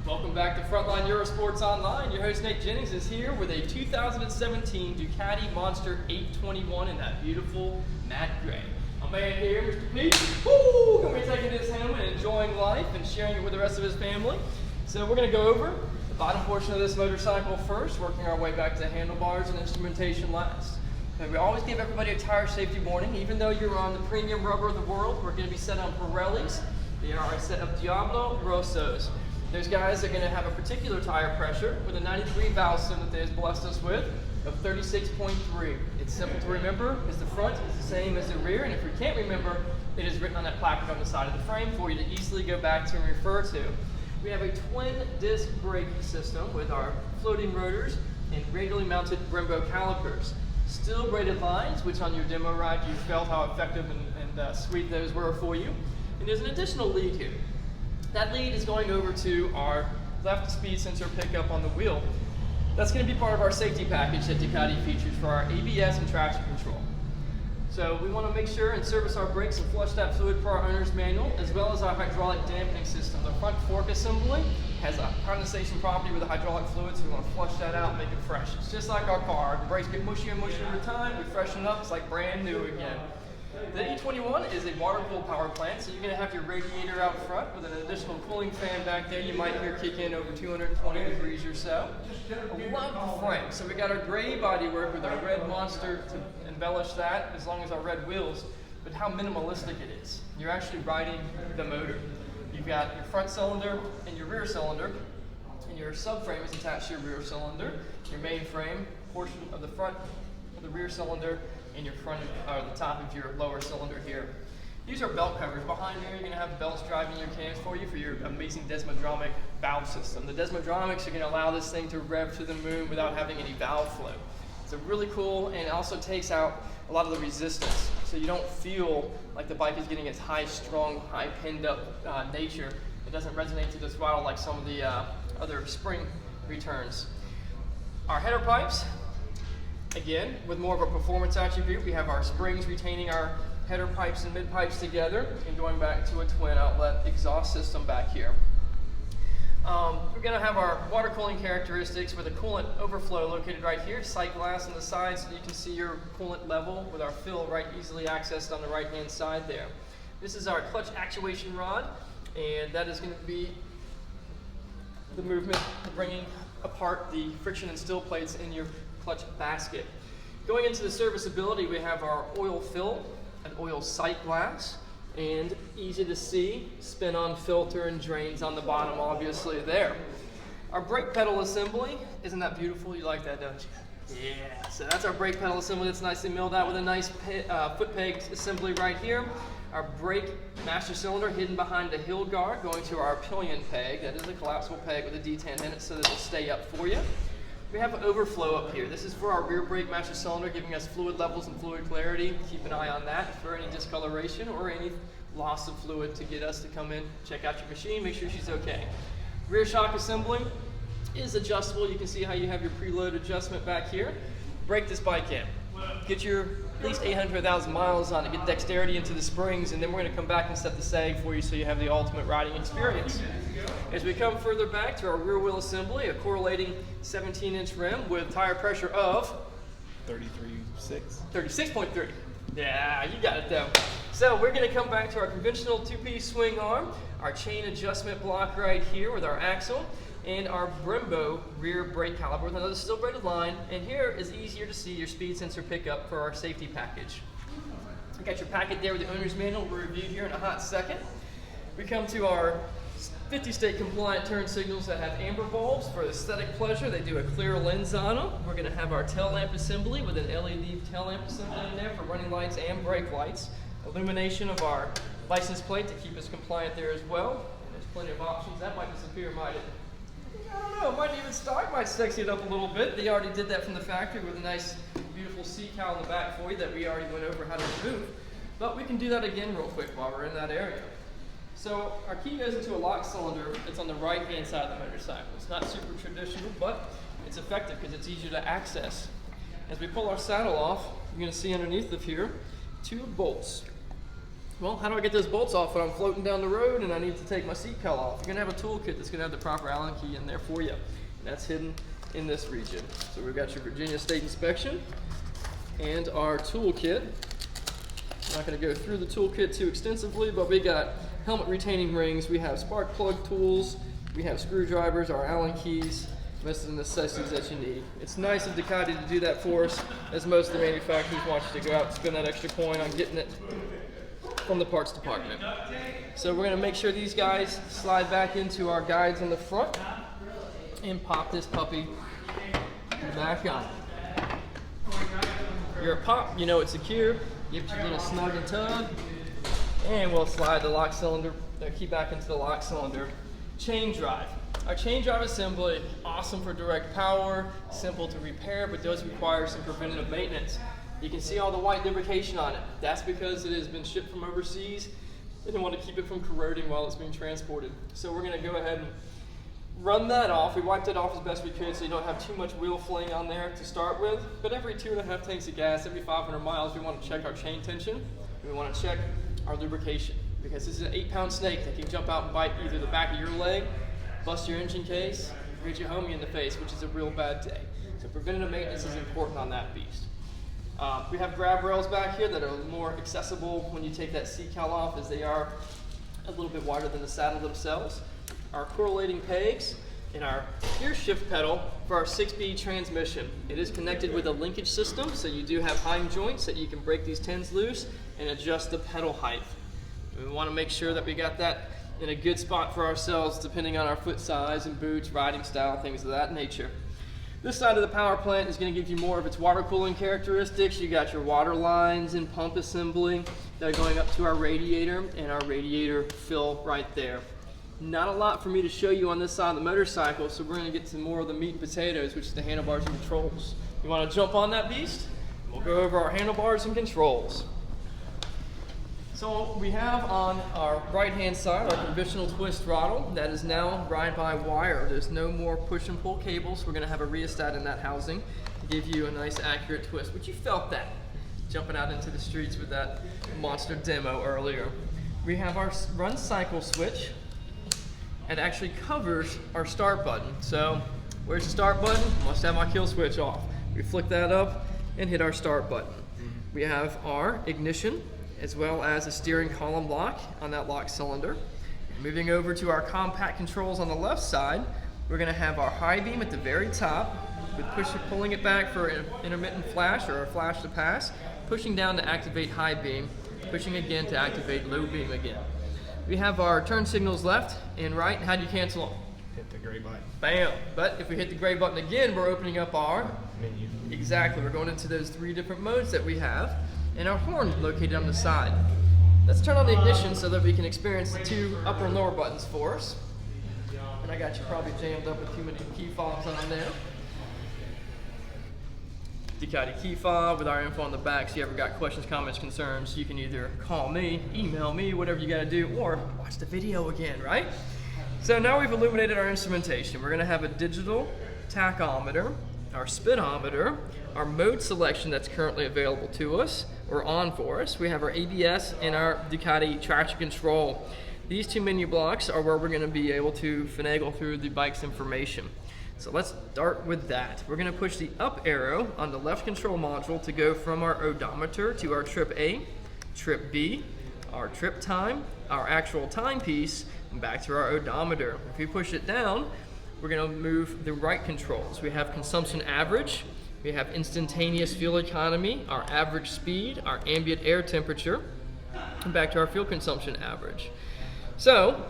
Welcome back to Frontline Eurosports Online. Your host Nate Jennings is here with a 2017 Ducati Monster 821 in that beautiful matte gray. My man here, Mr. Pete, going to be taking this home and enjoying life and sharing it with the rest of his family. So we're going to go over the bottom portion of this motorcycle first, working our way back to handlebars and instrumentation last. And we always give everybody a tire safety warning. Even though you're on the premium rubber of the world, we're going to be set on Pirellis. They are a set of Diablo Rossos. There's guys that are going to have a particular tire pressure with a 90-degree valve stem that they have blessed us with of 36.3. It's simple to remember, as the front is the same as the rear, and if you can't remember, it is written on that placard on the side of the frame for you to easily go back to and refer to. We have a twin disc brake system with our floating rotors and radially mounted Brembo calipers. Steel braided lines, which on your demo ride you felt how effective and sweet those were for you. And there's an additional lead here. That lead is going over to our left speed sensor pickup on the wheel. That's going to be part of our safety package that Ducati features for our ABS and traction control. So we want to make sure and service our brakes and flush that fluid per our owner's manual, as well as our hydraulic dampening system. The front fork assembly has a condensation property with the hydraulic fluid, so we want to flush that out and make it fresh. It's just like our car. The brakes get mushier and mushier over time. We freshen it up. It's like brand new again. The E21 is a water-cooled power plant, so you're going to have your radiator out front with an additional cooling fan back there. You might hear kick in over 220 degrees or so. I love the frame. So we got our gray bodywork with our red Monster to embellish that, as long as our red wheels, but how minimalistic it is. You're actually riding the motor. You've got your front cylinder and your rear cylinder, and your subframe is attached to your rear cylinder. Your main frame portion of the front of the rear cylinder and your front, or the top of your lower cylinder here. These are belt covers. Behind there, you're going to have belts driving your cams for you for your amazing desmodromic valve system. The desmodromics are going to allow this thing to rev to the moon without having any valve flow. It's really cool, and it also takes out a lot of the resistance, so you don't feel like the bike is getting its high-strung, high-pinned-up nature. It doesn't resonate to the throttle like some of the other spring returns. Our header pipes, again, with more of a performance attribute, we have our springs retaining our header pipes and mid pipes together, and going back to a twin outlet exhaust system back here. We're going to have our water cooling characteristics with a coolant overflow located right here, sight glass on the side so you can see your coolant level with our fill right easily accessed on the right hand side there. This is our clutch actuation rod, and that is going to be the movement of bringing apart the friction and still plates in your clutch basket. Going into the serviceability, we have our oil fill and oil sight glass, and easy to see spin-on filter and drains on the bottom, obviously there. Our brake pedal assembly, isn't that beautiful? You like that, don't you? Yeah, so that's our brake pedal assembly that's nicely milled out with a nice foot peg assembly right here. Our brake master cylinder hidden behind the hill guard, going to our pillion peg. That is a collapsible peg with a detent in it so that it'll stay up for you. We have an overflow up here. This is for our rear brake master cylinder, giving us fluid levels and fluid clarity. Keep an eye on that for any discoloration or any loss of fluid to get us to come in, check out your machine, make sure she's okay. Rear shock assembly is adjustable. You can see how you have your preload adjustment back here. Break this bike in. Get your at least 800,000 miles on it, get dexterity into the springs, and then we're going to come back and set the sag for you so you have the ultimate riding experience. As we come further back to our rear wheel assembly, a correlating 17-inch rim with tire pressure of 33.6. 36.3. Yeah, you got it though. So we're going to come back to our conventional two-piece swing arm, our chain adjustment block right here with our axle, and our Brembo rear brake caliper with another steel braided line. And here is easier to see your speed sensor pickup for our safety package. You got your packet there with the owner's manual. We'll review here in a hot second. We come to our 50-state compliant turn signals that have amber bulbs for aesthetic pleasure. They do a clear lens on them. We're going to have our tail lamp assembly with an LED tail lamp assembly in there for running lights and brake lights. Illumination of our license plate to keep us compliant there as well. And there's plenty of options. That might disappear, might it? I don't know, it might even start, might sexy it up a little bit. They already did that from the factory with a nice, beautiful C-cowl in the back for you that we already went over how to remove. But we can do that again real quick while we're in that area. So our key goes into a lock cylinder that's on the right-hand side of the motorcycle. It's not super traditional, but it's effective because it's easier to access. As we pull our saddle off, you're going to see underneath of here 2 bolts. Well, how do I get those bolts off when I'm floating down the road and I need to take my seat cowl off? You're gonna have a toolkit that's gonna have the proper Allen key in there for you. And that's hidden in this region. So we've got your Virginia State inspection and our toolkit. I'm not gonna go through the toolkit too extensively, but we got helmet retaining rings, we have spark plug tools, we have screwdrivers, our Allen keys, most of the necessities that you need. It's nice of Ducati to do that for us, as most of the manufacturers want you to go out and spend that extra coin on getting it from the parts department. So we're gonna make sure these guys slide back into our guides on the front and pop this puppy back on. You're a pop, you know it's secure. Give it your little snug and tug, and we'll slide the lock cylinder, the key back into the lock cylinder. Chain drive. Our chain drive assembly, awesome for direct power, simple to repair, but does require some preventative maintenance. You can see all the white lubrication on it. That's because it has been shipped from overseas. They didn't want to keep it from corroding while it's being transported. So we're gonna go ahead and run that off. We wiped it off as best we could so you don't have too much wheel fling on there to start with. But every 2.5 tanks of gas, every 500 miles, we want to check our chain tension. We want to check our lubrication, because this is an 8-pound snake that can jump out and bite either the back of your leg, bust your engine case, or hit your homie in the face, which is a real bad day. So preventative maintenance is important on that beast. We have grab rails back here that are more accessible when you take that seat cowl off, as they are a little bit wider than the saddle themselves. Our correlating pegs, and our gear shift pedal for our 6-speed transmission. It is connected with a linkage system, so you do have Heim joints that you can break these tins loose and adjust the pedal height. We want to make sure that we got that in a good spot for ourselves, depending on our foot size and boots, riding style, things of that nature. This side of the power plant is going to give you more of its water cooling characteristics. You got your water lines and pump assembly that are going up to our radiator, and our radiator fill right there. Not a lot for me to show you on this side of the motorcycle, so we're going to get to more of the meat and potatoes, which is the handlebars and controls. You want to jump on that beast? We'll go over our handlebars and controls. So we have on our right-hand side our conventional twist throttle that is now ride-by-wire. There's no more push and pull cables. We're going to have a rheostat in that housing to give you a nice accurate twist, but you felt that jumping out into the streets with that monster demo earlier. We have our run cycle switch. It actually covers our start button. So where's the start button? Must have my kill switch off. We flick that up and hit our start button. We have our ignition, as well as a steering column lock on that lock cylinder. Moving over to our compact controls on the left side, we're going to have our high beam at the very top, with pulling it back for an intermittent flash or a flash to pass, pushing down to activate high beam, pushing again to activate low beam again. We have our turn signals left and right. How do you cancel them? Hit the gray button. Bam. But if we hit the gray button again, we're opening up our Menu. Exactly. We're going into those 3 different modes that we have, and our horn located on the side. Let's turn on the ignition so that we can experience the 2 upper and lower buttons for us. And I got you probably jammed up with too many key fobs on there. Ducati key fob with our info on the back, so if you ever got questions, comments, concerns, you can either call me, email me, whatever you got to do, or watch the video again, right? So now we've illuminated our instrumentation. We're going to have a digital tachometer, our speedometer, our mode selection that's currently available to us or on for us. We have our ABS and our Ducati traction control. These 2 menu blocks are where we're going to be able to finagle through the bike's information. So let's start with that. We're going to push the up arrow on the left control module to go from our odometer to our trip A, trip B, our trip time, our actual timepiece, and back to our odometer. If we push it down, we're going to move the right controls. We have consumption average, we have instantaneous fuel economy, our average speed, our ambient air temperature, and back to our fuel consumption average. So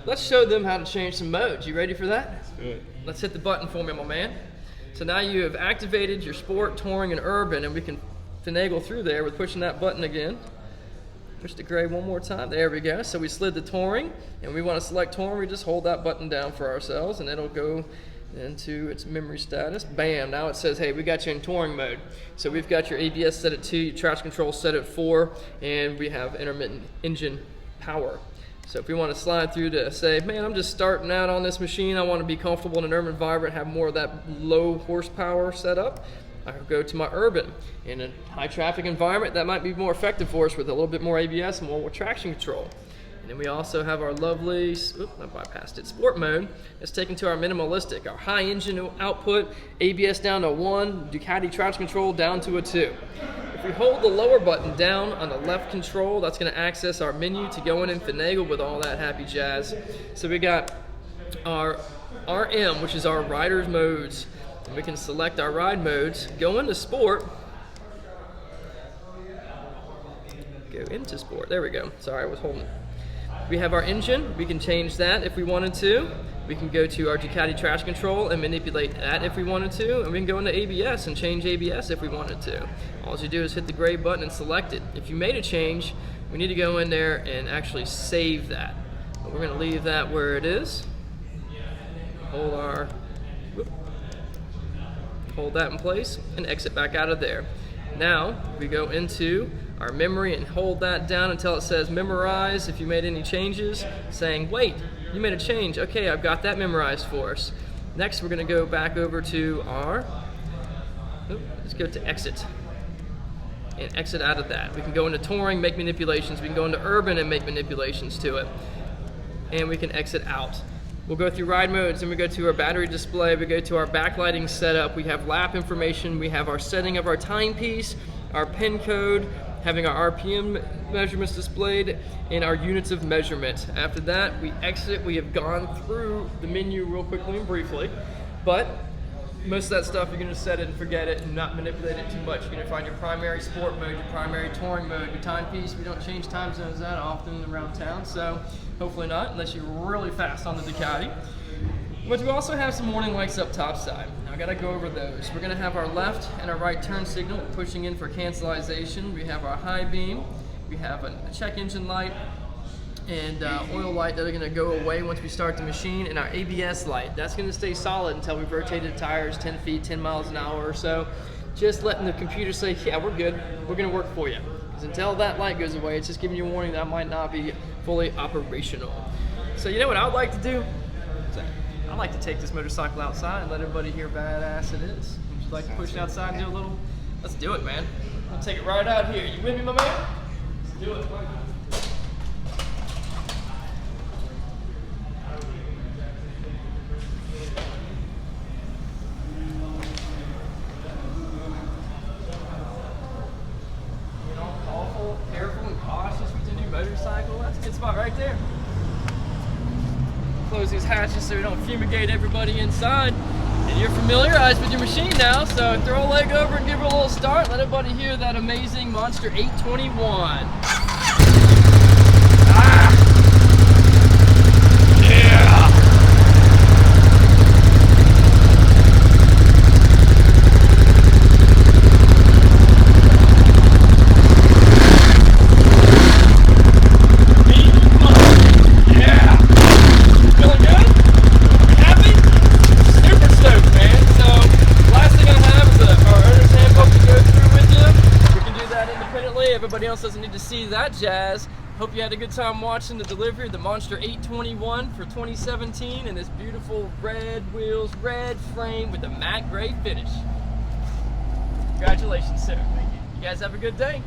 let's show them how to change some modes. You ready for that? Let's do it. Let's hit the button for me, my man. So now you have activated your sport, touring, and urban, and we can finagle through there with pushing that button again. Push the gray one more time. There we go. So we slid the touring, and we want to select touring. We just hold that button down for ourselves, and it'll go into its memory status. Bam, now it says, hey, we got you in touring mode. So we've got your ABS set at 2, your traction control set at 4, and we have intermittent engine power. So if we want to slide through to say, man, I'm just starting out on this machine, I want to be comfortable in an urban environment, have more of that low horsepower setup, I go to my urban. In a high traffic environment, that might be more effective for us with a little bit more ABS and more traction control. And then we also have our lovely, I bypassed it, sport mode. It's taken to our minimalistic, our high engine output, ABS down to 1, Ducati traction control down to a 2. If we hold the lower button down on the left control, that's gonna access our menu to go in and finagle with all that happy jazz. So we got our RM, which is our rider's modes. And we can select our ride modes, go into sport, there we go. Sorry, I was holding it. We have our engine, we can change that if we wanted to. We can go to our Ducati traction control and manipulate that if we wanted to. And we can go into ABS and change ABS if we wanted to. All you do is hit the gray button and select it. If you made a change, we need to go in there and actually save that. But we're gonna leave that where it is. Hold that in place and exit back out of there. Now we go into our memory and hold that down until it says memorize if you made any changes, saying wait, you made a change. Okay, I've got that memorized for us. Next we're going to go back over to our, let's go to exit and exit out of that. We can go into touring, make manipulations. We can go into urban and make manipulations to it, and we can exit out. We'll go through ride modes, and we go to our battery display, we go to our backlighting setup, we have lap information, we have our setting of our timepiece, our pin code, having our RPM measurements displayed, and our units of measurement. After that, we exit. We have gone through the menu real quickly and briefly, but most of that stuff you're gonna set it and forget it and not manipulate it too much. You're gonna find your primary sport mode, your primary touring mode, your timepiece. We don't change time zones that often around town, so hopefully not, unless you're really fast on the Ducati. But we also have some warning lights up top side. Now I gotta go over those. We're gonna have our left and our right turn signal, pushing in for cancelization. We have our high beam. We have a check engine light and oil light that are gonna go away once we start the machine, and our ABS light. That's gonna stay solid until we've rotated the tires 10 feet, 10 miles an hour or so. Just letting the computer say, yeah, we're good, we're gonna work for you. Because until that light goes away, it's just giving you a warning that I might not be fully operational. So you know what I would like to do? I'd like to take this motorcycle outside and let everybody hear how badass it is. Would you like to push it outside and do a little? Let's do it, man. I'll take it right out here. You with me, my man? Let's do it. Careful and cautious with your new motorcycle. That's a good spot right there. Close these hatches so we don't fumigate everybody inside. And you're familiarized with your machine now, so throw a leg over and give her a little start. Let everybody hear that amazing Monster 821. Everybody else doesn't need to see that jazz. Hope you had a good time watching the delivery of the Monster 821 for 2017 and this beautiful red wheels, red frame with a matte gray finish. Congratulations, sir. You guys have a good day.